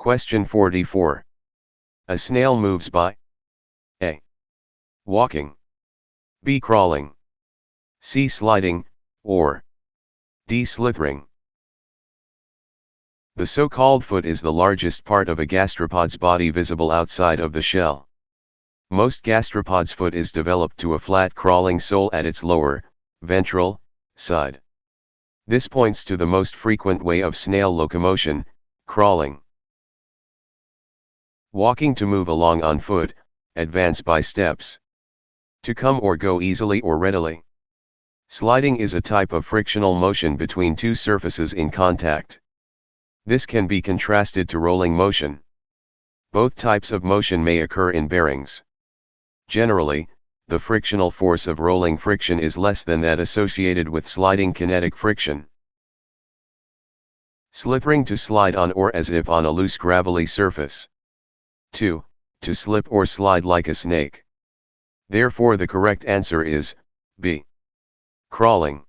Question 44. A snail moves by A. Walking, B. Crawling, C. Sliding, or D. Slithering. The so-called foot is the largest part of a gastropod's body visible outside of the shell. Most gastropods' foot is developed to a flat crawling sole at its lower, ventral, side. This points to the most frequent way of snail locomotion, crawling. Walking, to move along on foot, advance by steps. To come or go easily or readily. Sliding is a type of frictional motion between two surfaces in contact. This can be contrasted to rolling motion. Both types of motion may occur in bearings. Generally, the frictional force of rolling friction is less than that associated with sliding kinetic friction. Slithering, to slide on or as if on a loose gravelly surface. 2. To slip or slide like a snake. Therefore the correct answer is B. Crawling.